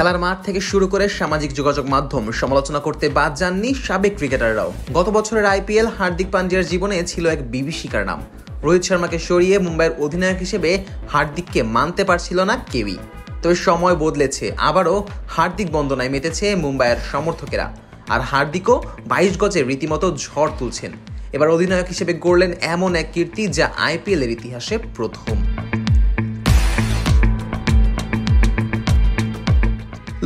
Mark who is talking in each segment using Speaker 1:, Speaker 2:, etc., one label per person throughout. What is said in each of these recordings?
Speaker 1: খেলার মাঠ থেকে শুরু করে সামাজিক যোগাযোগ মাধ্যম সমালোচনা করতে বাদ যাননি সাবেক ক্রিকেটাররাও। গত বছরের আইপিএল হার্দিক পান্ডিয়ার জীবনে ছিল এক বিভীষিকার নাম। রোহিত শর্মাকে সরিয়ে মুম্বাইয়ের অধিনায়ক হিসেবে হার্দিককে মানতে পারছিল না কেউই। তবে সময় বদলেছে, আবারও হার্দিক বন্দনায় মেতেছে মুম্বাইয়ের সমর্থকেরা। আর হার্দিকও 22 গজে রীতিমতো ঝড় তুলছেন। এবার অধিনায়ক হিসেবে গড়লেন এমন এক কীর্তি যা আইপিএল এর ইতিহাসে প্রথম।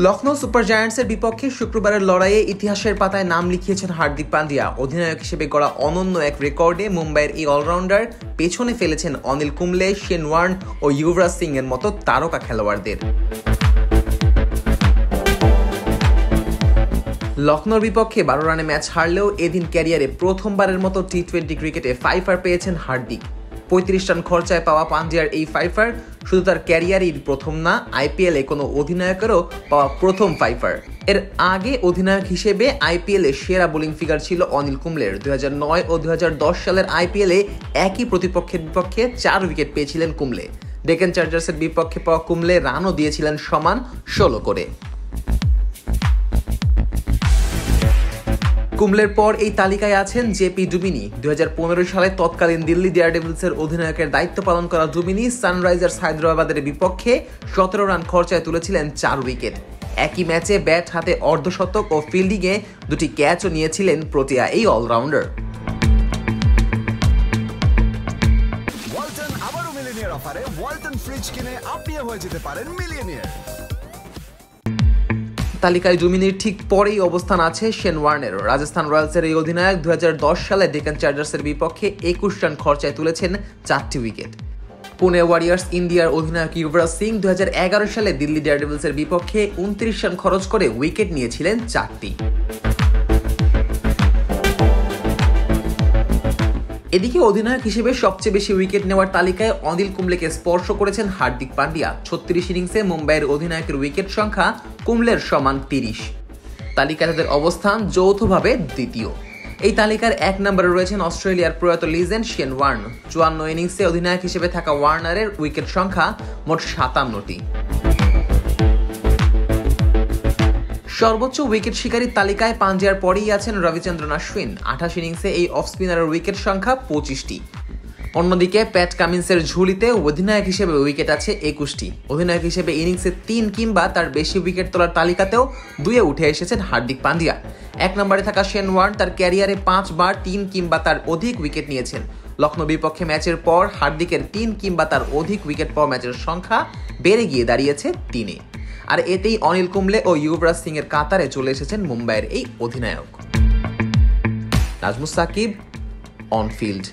Speaker 1: লখনৌ সুপার জায়ান্টসের বিপক্ষে শুক্রবারের লড়াইয়ে ইতিহাসের পাতায় নাম লিখিয়েছেন হার্দিক পান্ডিয়া। অধিনায়ক হিসেবে গড়া অনন্য এক রেকর্ডে মুম্বাইয়ের এই অলরাউন্ডার পেছনে ফেলেছেন অনিল কুম্বলে, শেন ওয়ার্ন ও যুবরাজ সিং এর মতো তারকা খেলোয়াড়দের। লখনৌর বিপক্ষে 12 রানে ম্যাচ হারলেও এদিন ক্যারিয়ারে প্রথমবারের মতো টি-20 ক্রিকেটে ফাইফার পেয়েছেন হার্দিক। 35 রান খরচায় পাওয়া পান্ডিয়ার এই ফাইফার শুধু তার ক্যারিয়ারেই প্রথম না, আইপিএলে কোনো অধিনায়কেরও পাওয়া প্রথম ফাইফার। এর আগে অধিনায়ক হিসেবে আইপিএলে সেরা বোলিং ফিগার ছিল অনিল কুম্বলের। 2009 ও 2010 সালের আইপিএলে একই প্রতিপক্ষের বিপক্ষে 4 উইকেট পেয়েছিলেন কুম্বলে। ডেকান চার্জার্সের বিপক্ষে পাওয়া কুম্বলে রানও দিয়েছিলেন সমান 16 করে। কুম্বলের পর এই তালিকায় আছেন জেপি ডুমিনি। 2015 সালে তৎকালীন দিল্লি ডেয়ারডেভিলসের অধিনায়কের দায়িত্ব পালন করা ডুমিনি সানরাইজার্স হায়দ্রাবাদের বিপক্ষে 17 রান খরচায় তুলেছিলেন 4 উইকেট। একই ম্যাচে ব্যাট হাতে অর্ধশতক ও ফিল্ডিংয়ে 2টি ক্যাচও নিয়েছিলেন প্রোটিয়া এই অলরাউন্ডার।
Speaker 2: ওয়ালটন আবারও মিলিয়নিয়ার অফারে ওয়ালটন ফ্রিজ কিনে আপনিও হয়ে যেতে পারেন মিলিয়নিয়ার।
Speaker 1: তালিকায় ডুমিনির ঠিক পরেই অবস্থান আছে শেন ওয়ার্নের। রাজস্থান রয়্যালসের এই অধিনায়ক 2010 সালে ডেকান চার্জার্সের বিপক্ষে 21 রান খরচায় তুলেছেন 4টি উইকেট। পুনে ওয়ারিয়ার্স ইন্ডিয়ার অধিনায়ক যুবরাজ সিং 2011 সালে দিল্লি ডেয়ারডেভিলসের বিপক্ষে 29 রান খরচ করে উইকেট নিয়েছিলেন 4টি। এদিকে অধিনায়ক হিসেবে সবচেয়ে বেশি উইকেট নেওয়ার তালিকায় অনিল কুম্বলেকে স্পর্শ করেছেন হার্দিক পান্ডিয়া। 36 ইনিংসে মুম্বাইয়ের অধিনায়কের উইকেট সংখ্যা কুম্বলের সমান 30। তালিকায় তাদের অবস্থান যৌথভাবে দ্বিতীয়। এই তালিকার 1 নম্বরে রয়েছেন অস্ট্রেলিয়ার প্রয়াত লিজেন্ড শেন ওয়ার্ন। 54 ইনিংসে অধিনায়ক হিসেবে থাকা ওয়ার্নারের উইকেট সংখ্যা মোট 57টি। সর্বোচ্চ উইকেট শিকারীর তালিকায় পান্ডিয়ার পরেই আছেন রবিচন্দ্রন অশ্বিন। 28 ইনিংসে এই অফ স্পিনারের উইকেট সংখ্যা 25টি। অন্যদিকে প্যাট কামিন্সের ঝুলিতে অধিনায়ক হিসেবে উইকেট আছে 21টি। অধিনায়ক হিসেবে ইনিংসে 3 কিংবা তার বেশি উইকেট তোলার তালিকাতেও 2-এ উঠে এসেছেন হার্দিক পান্ডিয়া। 1 নম্বরে থাকা শেন ওয়ার্ন তার ক্যারিয়ারে 5 বার 3 কিংবা তার অধিক উইকেট নিয়েছেন। লখনৌ বিপক্ষে ম্যাচের পর হার্দিকের 3 কিংবা তার অধিক উইকেট পাওয়া ম্যাচের সংখ্যা বেড়ে গিয়ে দাঁড়িয়েছে 3-এ। আর এতেই অনিল কুম্বলে ও যুবরাজ সিং এর কাতারে চলে এসেছেন মুম্বাইয়ের এই অধিনায়ক। Nazmus Sakib, on field.